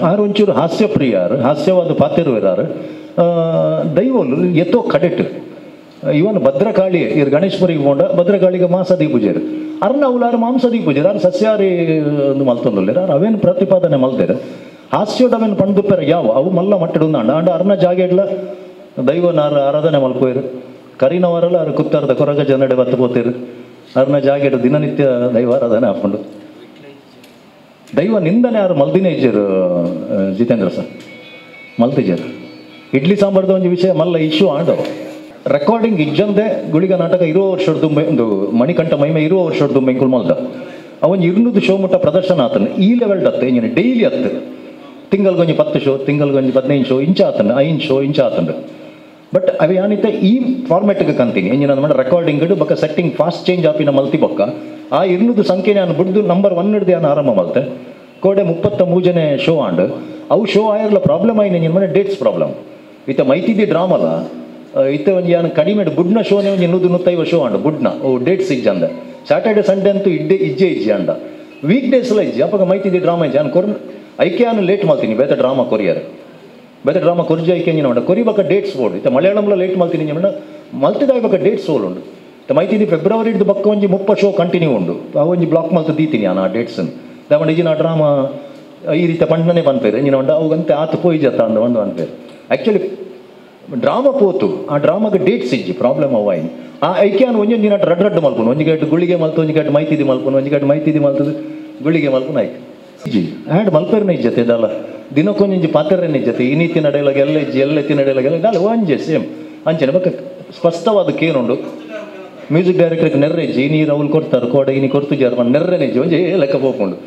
ಆರು ಒಂಚೂರು ಹಾಸ್ಯಪ್ರಿಯಾರು ಹಾಸ್ಯವಾದ ಪಾತೆರು ಇರಾರು ದೈವಲು ಎತ್ತೋ ಕಡೆಟ್ ಇವನ್ ಭದ್ರಕಾಳಿ ಇರು ಗಣೇಶ್ವರಿಗೆ ಹೋಂಡ ಭದ್ರಕಾಳಿಗೆ ಮಾಂಸದಿ ಪೂಜೆರು ಅರ್ನ ಅವಲಾರು ಮಾಂಸದಿ ಪೂಜೆರು ಅವ್ರು ಸಸ್ಯಾಹಾರಿ ಒಂದು ಮಲ್ತೊಂದಿಲ್ಲ ಅವ್ರು ಅವೇನು ಪ್ರತಿಪಾದನೆ ಮಲ್ತೇರು ಹಾಸ್ಯೋಡ್ ಅವೇನು ಪಂಡುಪ್ಪರ ಯಾವ ಅವು ಮಲ್ಲ ಮಟ್ಟಡುಂದ ಅಂಡ ಅರ್ನ ಜಾಗೆಡ್ಲ ದೈವನಾರ ಆರಾಧನೆ ಮಲ್ಪೋಯ್ರು ಕರಿನವರಲ್ಲ ಅವ್ರು ಕುತ್ತಾರದ ಕೊರಗ ಜನಡೆ ಬತ್ತು ಪೋತೇರು ಅರ್ನ ಜಾಗೆಡ್ ದಿನನಿತ್ಯ ದೈವಾರಾಧನೆ ಹಾಕೊಂಡು ದೈವ ನಿಂದನೆ ಯಾರು ಮಲ್ದಿನೇ ಇಜ್ಜರು ಜಿತೇಂದ್ರ ಸರ್ ಮಲ್ತಿಜ್ಜರು ಇಡ್ಲಿ ಸಾಂಬಾರ್ದ ಒಂದು ವಿಷಯ ಮಲ್ಲ ಇಶ್ಯೂ ಆಂಡವು ರೆಕಾರ್ಡಿಂಗ್ ಇಜ್ಜಂದೆ ಗುಳಿಗ ನಾಟಕ ಇರೋ ವರ್ಷದ ದುಂಬೆ ಒಂದು ಮಣಿಕಂಠ ಮೈಮೆ ಇರೋ ವರ್ಷದ ದುಂಬೆ ಇಂಕುಲ್ ಮಲ್ದ ಅವನ್ 200 ಶೋ ಮುಟ್ಟ ಪ್ರದರ್ಶನ ಆತನ ಈ ಲೆವೆಲ್ಡ್ ಹತ್ತು ಇಂಜಿನ ಡೈಲಿ ಹತ್ತು ತಿಂಗಲ್ಗೊಂಜಿ 10 ಶೋ ತಿಂಗಲ್ಗೊಂಜಿ 15 ಶೋ ಇಂಚ ಆತಂಡು 5 ಶೋ ಇಂಚ ಆತಂಡು ಬಟ್ ಅವು ಏನಿತ್ತೆ ಈ ಫಾರ್ಮೆಟ್ಗೆ ಕಂತೀನಿ ಇಂಜಿನ ಮಾಡ ರೆಕಾರ್ಡಿಂಗ್ ಬೊಕ್ಕ ಸೆಟ್ಟಿಂಗ್ ಫಾಸ್ಟ್ ಚೇಂಜ್ ಆಪಿನ ಮಲ್ತಿ ಬೊಕ್ಕ ಆ 200 ಸಂಖ್ಯೆ ನಾನು ಬಿಡ್ದು ನಂಬರ್ 1 ಹಿಡ್ದು ನಾನು ಆರಂಭ ಮಲ್ತೆ ಕೋಡೆ 33 ಜನ ಶೋ ಆಂಡು ಅವು ಶೋ ಆಯರ್ಲ ಪ್ರಾಬ್ಲಮ್ ಆಯ್ತು ಇಂಜಿನ ಮನೆ ಡೇಟ್ಸ್ ಪ್ರಾಬ್ಲಮ್ ಇತ್ತ ಮೈತಿದ್ದಿ ಡ್ರಾಮಲ್ಲ ಇತ್ತ ಒಂದು ಏನು ಕಡಿಮೆ ಬುಡ್ನ ಶೋನೇ ಒಂದು 150 ಶೋ ಆಂಡು ಬುಡ್ನ ಓ ಡೇಟ್ಸ್ ಇಜ್ಜ ಅಂದ ಸ್ಯಾಟರ್ಡೆ ಸಂಡೇ ಅಂತೂ ಇಜ್ಜೆ ಅಂಡ ವೀಕ್ ಡೇಸ್ಲ ಇಜ್ಜಿ ಅಪ್ಪಾಗ ಮೈತಿದ್ದಿ ಡ್ರಾಮಾ ಇಜ್ಜಿ ನಾನು ಐಕೆ ನಾನು ಲೇಟ್ ಮಾಡ್ತೀನಿ ಬೇತ ಡ್ರಾಮಾ ಕೊರಿಯರ್ ಬೇತ ಡ್ರಾಮಾ ಕೊರ್ಜಿ ಐಕೆ ಇಂಜಿನ ಮಾಡ ಕೊರಿಬಕ್ಕ ಡೇಟ್ಸ್ ಬೋರ್ಡ್ ಇತ್ತ ಮಲಯಾಳಂలో ಲೇಟ್ ಮಾಡ್ತೀನಿ ಇಂಜಿನ ಮಲ್ತಿದ ಬಕ್ಕ ಡೇಟ್ಸ್ ಓಲ್ ಉಂಡು ಮೈತಿದ್ದಿ ಫೆಬ್ರವರಿ ಹಿಡಿದು ಬಕ್ಕ ಒಂಜಿ 30 ಶೋ ಕಂಟಿನ್ಯೂ ಉಂಡು ಆ ಒಂಜಿ ಬ್ಲಾಕ್ ಮಲ್ತು ದೀತೀನಿ ಆ ಡೇಟ್ಸನ್ನು ದಾವಣ ಇಜಿನ ಡ್ರಾಮಾ ಈ ರೀತಿ ಪಂಡನೆ ಬಂದ್ಪೇರು ಇಂಜಿನ ಉಂಡ ಅವಂತೆ ಆತು ಪೋಯಿ ಜತ್ತ ಅಂದ ಒಂದು ಅನ್ಪೇರು ಆ್ಯಕ್ಚುಲಿ ಡ್ರಾಮಾ ಪೋತು ಆ ಡ್ರಾಮಾಗೆ ಡೇಟ್ಸ್ ಇಜ್ಜಿ ಪ್ರಾಬ್ಲಮ್ ಅವಾಯಿನಿ ಆ ಐಕೆ ನಾನು ಒಂಜೊಂದು ದಿನ ರಡ್ಡು ಮಲ್ಪನು ಒಂಜಿಗಟ್ಟು ಗುಳಿಗೆ ಮಲ್ತು ಒಂಜಿಗಟ್ಟು ಮೈತಿದಿ ಮಲ್ಪನು ಒಂಜಿಗಟ್ಟು ಮೈತಿದಿ ಮಲ್ತದು ಗುಳಿಗೆ ಮಲ್ಪನು ಆಯ್ತು ಇಜ್ಜಿ ಆ್ಯಡ್ ಮಲ್ಪೇರ್ನ ಇಜ್ಜತೆ ಇದಲ್ಲ ದಿನಕ್ಕೊಂಜಿ ಪಾತ್ರೆನೇ ಇಜ್ಜತೆ ಈ ನೀತಿ ನಡೆಯಲಾಗ ಎಲ್ಲ ಇಜ್ಜಿ ಎಲ್ಲ ಎತ್ತಿ ನಡೆಯಲಾಗೆಲ್ಲ ಇದಲ್ಲ ಒಂಜೆ ಸೇಮ್ ಅಂಚನೆ ಬಕ್ಕ ಸ್ಪಷ್ಟವಾದ ಕೇನುಂಡು ಮ್ಯೂಸಿಕ್ ಡೈರೆಕ್ಟರ್ಗೆ ನೆರ್ರೆ ಇಜ್ಜಿ ನೀರು ಅವ್ಲು ಕೊಡ್ತಾರೆ ಕೋಡೆ ಇನಿ ಕೊಡ್ತು ಜಾರ ನೆರ್ರೆನೇ ಇಜ್ಜಿ ಒಂಜೆ ಲೆಕ್ಕ ಹೋಗ್ಕೊಂಡು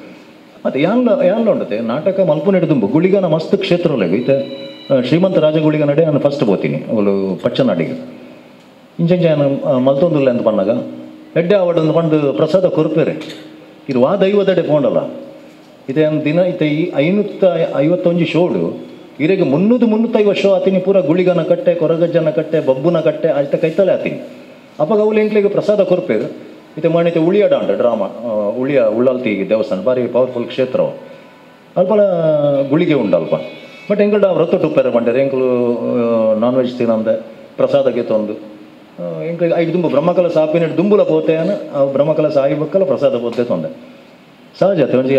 ಮತ್ತು ಯಾನ್ಲ ಉಂಡತೆ ನಾಟಕ ಮಲ್ಪುನೆಡು ದುಂಬು ಗುಳಿಗನ ಮಸ್ತ್ ಕ್ಷೇತ್ರleg ಇತ್ತೆ ಶ್ರೀಮಂತ ರಾಜ ಗುಳಿಗ ನಡೆ ನಾನು ಫಸ್ಟ್ ಬೋತೀನಿ ಅವಳು ಪಚ್ಚನಾಡಿಗೆ ಇಂಚೆ ನಾನು ಮಲ್ತೊಂದುಲ್ಲ ಅಂತ ಬಂದಾಗ ಎಡ್ಡೆ ಅವಡೊಂದು ಬಂದು ಪ್ರಸಾದ ಕೊರ್ಪೇರೆ ಇದು ವಾ ದೈವದಡೆ ಪೋಂಡಲ್ಲ ಇದೇ ಒಂದು ದಿನ ಇತ್ತೆ ಈ 551 ಶೋಡು ಇರೆಗೆ 350 ಶೋ ಆತೀನಿ ಪೂರ ಗುಳಿಗನ ಕಟ್ಟೆ ಕೊರಗಜ್ಜನ ಕಟ್ಟೆ ಬಬ್ಬುನ ಕಟ್ಟೆ ಆಯ್ತ ಕೈತಲೆ ಆತೀನಿ ಅಪ್ಪಾಗ ಅವಳು ಎಂಕ್ಲಿಗೆ ಪ್ರಸಾದ ಕೊರ್ಪೇರು ಇತ್ತೆ ಮಣಿತೆ ಉಳಿಯಾಡ ಉಂಟು ಡ್ರಾಮಾ ಉಳ್ಳಾಲ್ತಿ ದೇವಸ್ಥಾನ ಭಾರಿ ಪವರ್ಫುಲ್ ಕ್ಷೇತ್ರ ಅಲ್ಪಲ ಗುಳಿಗೆ ಉಂಡು ಅಲ್ಪ ಬಟ್ ಎಂಕಲ್ಡ ವ್ರತ ಟುಪ್ಪೇರೆ ಬಂಡೇರು ಎಂಕಲು ನಾನ್ ವೆಜ್ ತಿನ್ನಂದೆ ಪ್ರಸಾದಕ್ಕೆ ತಂದು ಎಂಕ್ಲಿಗೆ 5 ದುಂಬು ಬ್ರಹ್ಮಕಲಸ ಆಪಿನ ದುಂಬುಲ ಪೋತೆಯನ ಆ ಬ್ರಹ್ಮಕಲಸ ಆಯ್ಬೇಕಲ್ಲ ಪ್ರಸಾದ ಪೋತೆ ತೊಂದೆ ಸಹಜತೆ ಒಂಜಿ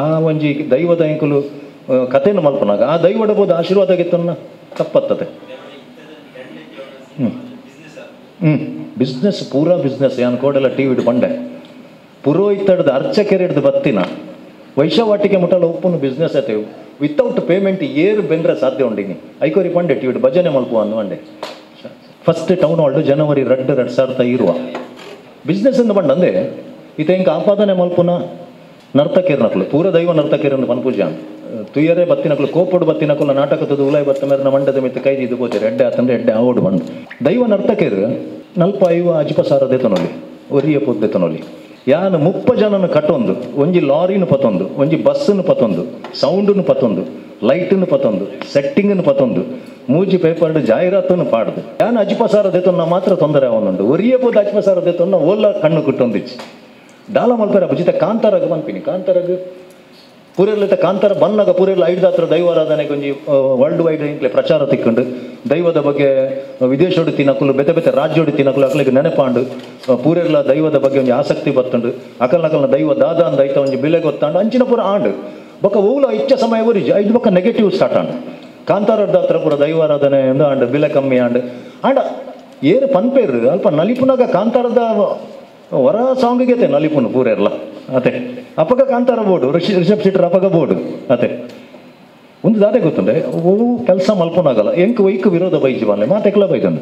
ಆ ಒಂಜಿ ದೈವದ ಎಂಕುಲು ಕಥೆಯನ್ನು ಮಲ್ಪನಾಗ ಆ ದೈವದ ಬೋದು ಆಶೀರ್ವಾದ ಗೆತ್ತನ್ನ ತಪ್ಪತ್ತದೆ ಬಿಸ್ನೆಸ್ ಪೂರಾ ಬಿಸ್ನೆಸ್ ಯಾನು ಕೋಡೆಲ್ಲ ಟಿ ವಿಡ್ ಬಂಡೆ ಪುರೋಹಿತಡ್ದು ಅರ್ಚಕೆರೆಡ್ದು ಬತ್ತಿನ ವೈಶಾವಾಟಿಕೆ ಮುಟ್ಟಲ್ಲ ಒಪ್ಪನು ಬಿಸ್ನೆಸ್ ಆತೇವು ವಿತೌಟ್ ಪೇಮೆಂಟ್ ಏರು ಬೆಂದ್ರೆ ಸಾಧ್ಯ ಉಂಡಿನಿ ಐಕೋರಿ ಪಂಡೆ ಟಿ ವಿಡ್ ಭಜನೆ ಮಲ್ಪುವ ಅಂದು ಬಂಡೆ ಫಸ್ಟ್ ಟೌನ್ ಹಾಲ್ಡು ಜನವರಿ 2, 2000 ಇರುವ ಬಿಸ್ನೆಸ್ ಎಂದು ಬಂಡ ಅಂದೆ ಈತ ಇಂಕ ಆಪಾದನೆ ಮಲ್ಪುನ ನರ್ತಕೇರ್ನಕ್ಲು ಪೂರ ದೈವ ನರ್ತಕೇರನ್ನು ಪನ್ಪೂಜ ತುಯ್ಯರೇ ಬತ್ತಿನಕ್ಲು ಕೋಪಡು ಬತ್ತಿನಕುಲ ನಾಟಕದ ಉಲಾಯ್ ಬತ್ತ ಮೇರೆ ಮಂಡದ ಮಿತ್ತು ಕೈದಿ ಇದು ಬೋತಿರು ಎಡ್ಡೆ ಆತಂದ್ರೆ ಎಡ್ಡೆ ಆವೋಡು ಬಂದು ದೈವ ನರ್ತಕೇರು ನಲ್ಪ ಐವ ಅಜಿಪಸಾರ ದೇತನೊಲಿ ಒರಿಯ ಪೋದ್ ದೇತನೊಲಿ ಯಾನು 30 ಜನನ ಕಟ್ಟೊಂದು ಒಂಜಿ ಲಾರಿನು ಪತ್ತೊಂದು ಒಂಜಿ ಬಸ್ಸನ್ನು ಪತ್ತೊಂದು ಸೌಂಡನ್ನು ಪತ್ತೊಂದು ಲೈಟನ್ನು ಪತ್ತೊಂದು ಸೆಟ್ಟಿಂಗನ್ನು ಪತ್ತೊಂದು ಮೂಜಿ ಪೇಪರ್ಡ್ ಜಾಹೀರಾತನ್ನು ಪಾಡ್ದು ಯಾನು ಅಜಿಪಸಾರ ದೇತೊನ್ನ ಮಾತ್ರ ತೊಂದರೆ ಅವನುಂಡು ಒರಿಯ ಪೋದ್ ಅಜಿಪಸಾರ ದೇತೊನ್ನ ಓಲ್ಲ ಕಣ್ಣು ಕುಟ್ಟೊಂದಿಚ್ಚಿ ದಾಲ ಮಲ್ಪೇರ ಬುಜಿತ ಕಾಂತಾರಾಗ ಬಂದ್ಪಿನಿ ಕಾಂತಾರಾಗ ಪೂರೆಲ್ಲ ಕಾಂತಾರ ಬನ್ನಾಗ ಪೂರೆಲ್ಲ 5 ದಾತ್ರ ದೈವಾರಾಧನೆಗೆ ಒಂಜಿ ವರ್ಲ್ಡ್ ವೈಡ್ ಇಂಕ್ಲೆ ಪ್ರಚಾರ ತಿಕ್ಕೊಂಡು ದೈವದ ಬಗ್ಗೆ ವಿದೇಶೋಡು ತಿನ್ನಕಲು ಬೆತೆ ಬೆತೆ ರಾಜ್ಯೋಡು ತಿನ್ನಕಲು ಅಕ್ಲಿಗೆ ನೆನಪಾಂಡು ಪೂರೆಲ್ಲ ದೈವದ ಬಗ್ಗೆ ಒಂಜಿ ಆಸಕ್ತಿ ಬತ್ತಂಡು ಅಕಲ್ನ ದೈವ ದಾದ ಅಂದ ಐತ ಒಂಜಿ ಬೆಲೆ ಗೊತ್ತಾಂಡು ಅಂಚಿನ ಪೂರ ಆಂಡು ಬೊಕ್ಕ ಊಲ ಇಚ್ಚ ಸಮಯ ಒರಿಜಿ ಐದು ಬೊಕ್ಕ ನೆಗೆಟಿವ್ ಸ್ಟಾರ್ಟ್ ಆಂಡು ಕಾಂತಾರದ ಹತ್ರ ಪೂರ ದೈವಾರಾಧನೆ ಎಂದು ಆಂಡು ಬೆಲೆ ಕಮ್ಮಿ ಆಂಡು ಆಂಡ ಏನು ಪನ್ಪೇರು ಅಲ್ಪ ನಲಿಪುನಾಗ ಕಾಂತಾರದ ಹೊರ ಸಾಂಗಿಗೆ ನಲಿಪುನು ಪೂರೆಲ್ಲ ಅದೇ ಅಪಗ ಕಾಂತಾರ ಬೋರ್ಡು ರಿಷಬ್ ಶೆಟ್ಟರ್ ಅಪಗ ಬೋರ್ಡು ಅದೇ ಒಂದು ದಾದೆ ಗೊತ್ತುಂಡೆ ಓ ಕೆಲಸ ಮಲ್ಪನಾಗಲ್ಲ ಎಂಕ್ ವೈಕ್ ವಿರೋಧ ಬೈಜಿ ಬಾಲೆ ಮಾತೆಕ್ಲ ಬೈದನು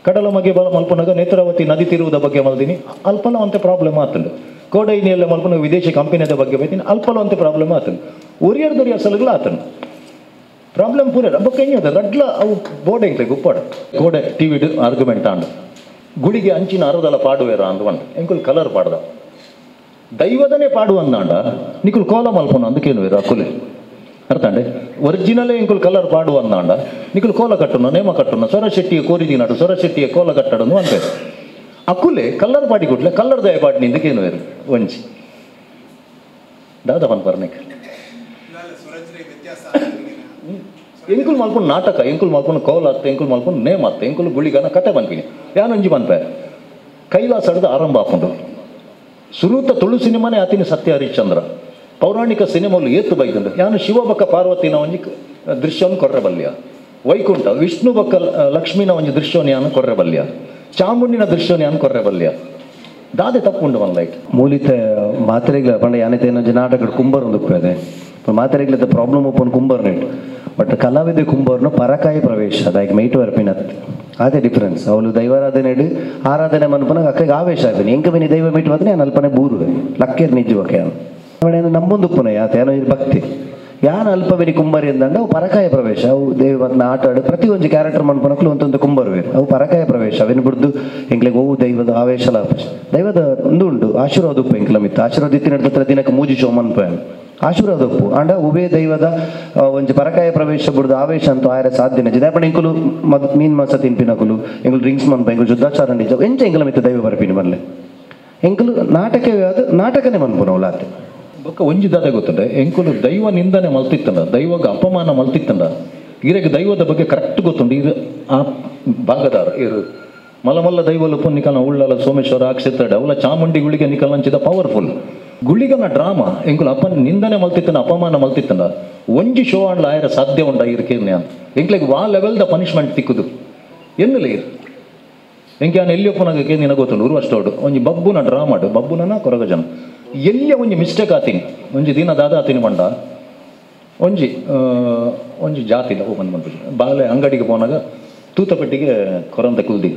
ಕಡಲ ಮಗೆ ಮಲ್ಪನಾಗ ನೇತ್ರಾವತಿ ನದಿ ತಿರುವುದ ಬಗ್ಗೆ ಮಲ್ದಿನಿ ಅಲ್ಪಲ ಅಂತೆ ಪ್ರಾಬ್ಲಮ್ ಆತಂಡು ಕೋಡೈನಿಯಲ್ಲೇ ಮಲ್ಪನಾಗ ವಿದೇಶಿ ಕಂಪನಿದ ಬಗ್ಗೆ ಬೈತೀನಿ ಅಲ್ಪಲ ಅಂತೆ ಪ್ರಾಬ್ಲಮ್ ಆತಂಡು ಒರಿಯರ್ದೊರಿಯ ಸಲಗಳ ಆತನು ಪ್ರಾಬ್ಲಮ್ ಪೂರ ಬೊಕ್ಕ ಹೆಂಗದ ರಡ್ಲ ಅವು ಬೋರ್ಡ್ ಎಂಕ್ಲೆ ಗುಪ್ಪಾಡ ಕೋಡೆ ಟಿವಿಡ್ ಆರ್ಗ್ಯುಮೆಂಟ್ ಆಂಡು ಗುಳಿಗೆ ಅಂಚಿನ ಅರದಲ ಪಾಡುವೇರ ಅಂದು ಬಂಡ ಎಂಕುಲ್ ಕಲರ್ ಪಾಡ್ದ ದೈವದನೇ ಪಾಡು ಅಂದಾಂಡ ನಿಕುಲ್ ಕೋಲ ಮಲ್ಪನ ಅಂದಕ್ಕೇನು ವೇರ ಅಕುಲೆ ಅರ್ಥಂಡೆ ಒರಿಜಿನಲೇ ಎಂಕುಲ್ ಕಲರ್ ಪಾಡು ಅಂದಾಂಡ ನಿಕುಲ್ ಕೋಲ ಕಟ್ಟುನ ನೇಮ ಕಟ್ಟುನ ಸ್ವರಶೆಟ್ಟಿಯ ಕೋರಿದಿನಾಡು ಸ್ವರಶೆಟ್ಟಿಯ ಕೋಲ ಕಟ್ಟಡನು ಅಂತೆ ಅಕುಲೆ ಕಲ್ಲರ್ ಪಾಡಿ ಕೊಟ್ಲೆ ಕಲ್ಲರ್ ದಯ ಪಾಡಿ ನಿಂದಕ್ಕೇನು ವೇರು ಒಂಚಿ ದಾದ ಪನ್ ಬರ್ನೆಕ್ ಎಂಕುಲ್ ಮಲ್ಪನ ನಾಟಕ ಎಂಕುಲ್ ಮಲ್ಪನ ಕೋಲ ಅತ್ತ ಎಂಕುಲ್ ಮಲ್ಪನ ನೇಮ್ ಅತ್ತ ಎಂಕುಲ್ ಗುಳಿಗನ ಕತೆ ಬಂದ್ಪಿನಿ ಯಾನೊಂಜಿ ಬಂದ್ಪೆ ಕೈಲಾಸ ಹಿಡ್ದು ಆರಂಭ ಹಾಕೊಂಡು ಸುರೂತ ತುಳು ಸಿನಿಮಾನೇ ಆತಿನ ಸತ್ಯ ಹರಿಶ್ಚಂದ್ರ ಪೌರಾಣಿಕ ಸಿನಿಮಾಲು ಏತು ಬೈದಂಡು ಯಾನು ಶಿವ ಬಕ್ಕ ಪಾರ್ವತಿನ ಒಂಜಿ ದೃಶ್ಯವನ್ನು ಕೊರ್ರೆಬಲ್ಯ ವೈಕುಂಠ ವಿಷ್ಣು ಬಕ್ಕ ಲಕ್ಷ್ಮಿನ ಒಂಜಿ ದೃಶ್ಯವನ್ನು ಯಾನು ಕೊರ್ರೆಬಲ್ಯ ಚಾಮುಂಡಿನ ದೃಶ್ಯವನ್ನು ಯಾನು ಕೊರ್ರೆಬಲ್ಯ ದಾದೆ ತಪ್ಪುಂಡು ಒಂದು ಲೈಟ್ ಮೂಲಿತ ಮಾತ್ರೆಗಳ ಪಂಡ ಯಾನೈತೆ ಏನೊಂದು ನಾಟಕ ಕುಂಬರ್ ಒಂದು ಉಪ್ಪೇದೆ ಮಾತ್ರೆಗಳ ಪ್ರಾಬ್ಲಮ್ ಒಪ್ಪನ್ ಕುಂಬರ್ ನೇಟ್ ಬಟ್ ಕಲಾವಿದ ಕುಂಬರ್ನ ಪರಕಾಯ ಪ್ರವೇಶ ಅದಕ್ಕೆ ಮೈಟು ಅರ್ಪಿನತ್ ಅದೇ ಡಿಫ್ರೆನ್ಸ್ ಅವಳು ದೈವಾರಾಧನೆ ಆರಾಧನೆ ಮನ್ಪನಾಗ ಅಕ್ಕಗೆ ಆವೇಶ ಆಗ್ತೀನಿ ಎಂಕ ಬಿನಿ ದೈವ ಮೀಟು ಮಾತ್ರ ನಾನು ಅಲ್ಪನೆ ಬೂರುವೆ ಲಕ್ಕೇರು ನಿಜವಕ್ಕೆ ಅವನು ನಮ್ಮೊಂದು ಉಪ್ಪುನೆ ಆತ ಏನೋ ಇದು ಭಕ್ತಿ ಯಾನು ಅಲ್ಪ ಬಿನಿ ಕುಂಬರಿ ಎಂದಂಡ ಅವು ಪರಕಾಯ ಪ್ರವೇಶ ಅವು ದೈವನ ಆಟ ಆಡು ಪ್ರತಿ ಒಂದು ಕ್ಯಾರೆಕ್ಟರ್ ಮನ್ಪನಕ್ಲು ಒಂದೊಂದು ಕುಂಬರ್ವೇರು ಅವು ಪರಕಾಯ ಪ್ರವೇಶ ಅವೇನು ಬಿಡ್ದು ಎಂಕ್ಲೆಗೆ ಹೋಗು ದೈವದ ಆವೇಶ ದೈವದ ಒಂದು ಉಂಟು ಆಶೀರ್ವಾದ ಉಪ್ಪು ಎಂಕ್ಲ ಮಿತ್ತು ಆಶೀರ್ವಾದ ಇತ್ತಿನ ಹತ್ರ ದಿನಕ್ಕೆ ಮೂಜಿ ಶೋ ಮನ್ಪ ಆಶೀರ್ವಾದ ಉಪ್ಪು ಆಂಡ ಉಭಯ ದೈವದ ಒಂಜಿ ಪರಕಾಯ ಪ್ರವೇಶ ಬಿಡುದು ಆವೇಶ ಅಂತೂ ಆಯ್ರ ಸಾಧ್ಯನೆ ಜಿದಾಪಣ ಎಂಕುಲು ಮೀನ್ ಮಾಸ ತಿನ್ಪಿನಕುಲು ಎಂಕುಲು ಡ್ರಿಂಕ್ಸ್ ಮನ್ಪ ಎಂಕುಲು ಶುದ್ಧಾಚಾರ ನಿಜ ಎಂಚ ಎಂಕಲ ಮಿತ್ತು ದೈವ ಬರ್ಪಿನಿ ಬರ್ಲೆ ಎಂಕುಲು ನಾಟಕವೇ ಅದು ನಾಟಕನೇ ಮನ್ಪುನವಲ್ಲ ಆತ ಬೊಕ್ಕ ಒಂಜಿ ದಾದ ಗೊತ್ತಂಡೆ ಎಂಕುಲು ದೈವ ನಿಂದನೆ ಮಲ್ತಿತ್ತಂಡ ದೈವಗ ಅಪಮಾನ ಮಲ್ತಿತ್ತಂಡ ಈರೆಗೆ ದೈವದ ಬಗ್ಗೆ ಕರೆಕ್ಟ್ ಗೊತ್ತುಂಡು ಇದು ಆ ಭಾಗದಾರ ಇರು ಮಲಮಲ್ಲ ದೈವಲು ನಿಕಲ್ನ ಉಳ್ಳಲ ಸೋಮೇಶ್ವರ ಅಕ್ಷಿತಡೆ ಅವಲ ಚಾಮುಂಡಿ ಗುಳಿಗೆ ನಿಕಲ್ ಹಂಚಿದ ಪವರ್ಫುಲ್ ಗುಳಿಗನ ಡ್ರಾಮಾ ಎಂಕುಲು ಅಪ್ಪನ ನಿಂದನೆ ಮಲ್ತಿತ್ತಂಡ ಅಪಮಾನ ಮಲ್ತಿತ್ತಂಡ ಒಂಜಿ ಶೋ ಆಂಡ್ಲ ಆಯ್ರ ಸಾಧ್ಯ ಉಂಡ ಇರ್ಕೇನೆ ಅಂತ ಎಂಕ್ಲೆಗೆ ವಾ ಲೆವೆಲ್ದ ಪನಿಷ್ಮೆಂಟ್ ತಿಕ್ಕುದು ಎನ್ನಲೇ ಇರು ಎಂಕೆ ನಾನು ಎಲ್ಲಿ ಒಪ್ಪನಾಗ ನಿನಗೆ ಗೊತ್ತುಂಡು ಉರುವಷ್ಟೋಡು ಒಂಜಿ ಬಬ್ಬುನ ಡ್ರಾಮಾಡು ಬಬ್ಬುನನ ಕೊರಗ ಜನ ಎಲ್ಲಿ ಒಂಜಿ ಮಿಸ್ಟೇಕ್ ಆತೀನಿ ಒಂಜಿ ದಿನ ದಾದ ಆತೀನಿ ಮಂಡ ಒಂಜಿ ಜಾತಿದ ಬಂದು ಬಂದು ಬಾಲೆ ಅಂಗಡಿಗೆ ಹೋನಾಗ ತೂತಪಟ್ಟಿಗೆ ಕೊರಂತೆ ಕುಲ್ದಿ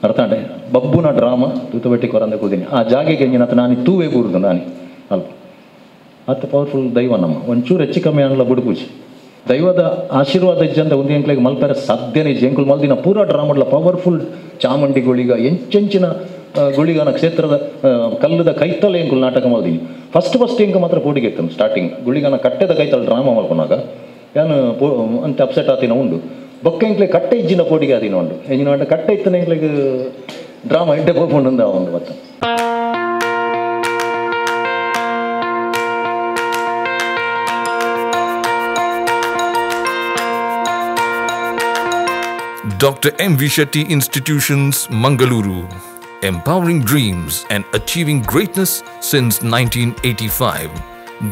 ಅರ್ಥಾಂಡೆ ಬಬ್ಬುನ ಡ್ರಾಮಾ ತೂತಪಟ್ಟಿ ಕೊರಂತೆ ಕುಲ್ದಿನಿ ಆ ಜಾಗೆಗೆ ಎಂಜಿನತ್ತ ನಾನು ತೂವೇ ಕೂರುದು ನಾನು ಅಲ್ಪ ಅತ್ತ ಪವರ್ಫುಲ್ ದೈವ ನಮ್ಮ ಒಂಚೂರು ಹೆಚ್ಚು ಕಮ್ಮಿ ಅನ್ನಲ್ಲ ಬುಡುಪುಜಿ ದೈವದ ಆಶೀರ್ವಾದ ಇಜ್ಜಂದ ಒಂದು ಎಂಕ್ಲೆಗೆ ಮಲ್ಪರ ಸಾಧ್ಯನೇ ಎಂಕುಲು ಮಲ್ದಿನ ಪೂರ ಡ್ರಾಮಡ್ಲ ಪವರ್ಫುಲ್ ಚಾಮುಂಡಿ ಗುಳಿಗ ಎಂಚೆಂಚಿನ ಗುಳಿಗನ ಕ್ಷೇತ್ರದ ಕಲ್ಲದ ಕೈತಲೆ ಎಂಕುಲು ನಾಟಕ ಮಲ್ದಿನಿ ಫಸ್ಟ್ ಎಂಕ ಮಾತ್ರ ಪೋಡಿಗೆ ಇತ್ತು ಸ್ಟಾರ್ಟಿಂಗ್ ಗುಳಿಗನ ಕಟ್ಟೆದ ಕೈತಲ್ ಡ್ರಾಮಾ ಮಲ್ಪನಾಗ ಏನು ಅಂತ ಅಪ್ಸೆಟ್ ಆತಿನ ಉಂಡು ಬೊಕ್ಕ ಎಂಕ್ಲೆ ಕಟ್ಟೆ ಇಜ್ಜಿನ ಪೋಡಿಗೆ ಆದಿನ ಉಂಡು ಎಂಜಿನ ಕಟ್ಟೆ ಇತ್ತನ ಎಂಕ್ಲೆಗೆ ಡ್ರಾಮಾ ಎಡ್ಡೆ ಪೋಪುಂಡು ಒಂದು ಬತ್ತ Dr. M.V. Shetty Institutions, Mangaluru. Empowering dreams and achieving greatness since 1985.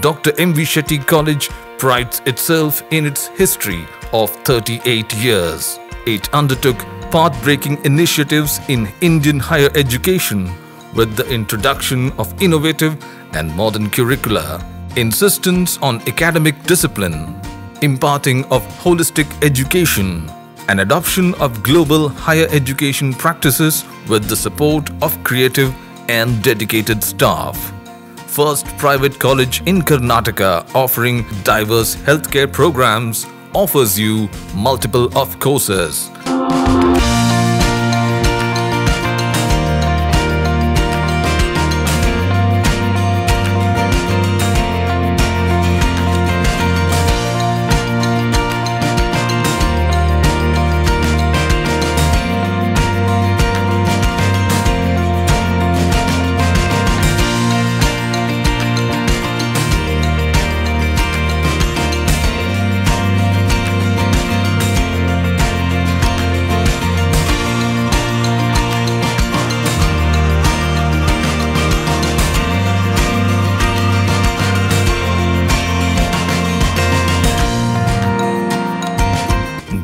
Dr. M.V. Shetty College prides itself in its history of 38 years. It undertook path-breaking initiatives in Indian higher education with the introduction of innovative and modern curricula, insistence on academic discipline, imparting of holistic education, and adoption of global higher education practices with the support of creative and dedicated staff. First private college in Karnataka offering diverse healthcare programs offers you multiple of courses.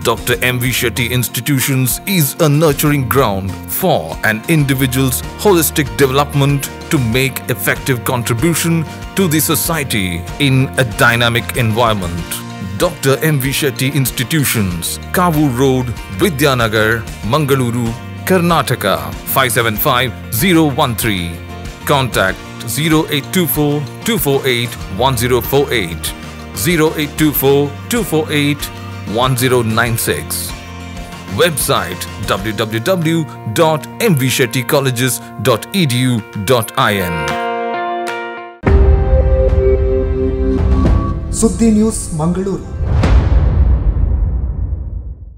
Dr. M.V. Shetty Institutions is a nurturing ground for an individual's holistic development to make effective contribution to the society in a dynamic environment. Dr. M.V. Shetty Institutions, Kavu Road, Vidyanagar, Mangaluru, Karnataka 575013. Contact 0824 248 1048 0824 248 1096. Website www.mvshettycolleges.edu.in. ಸುದ್ದಿ news Mangaluru.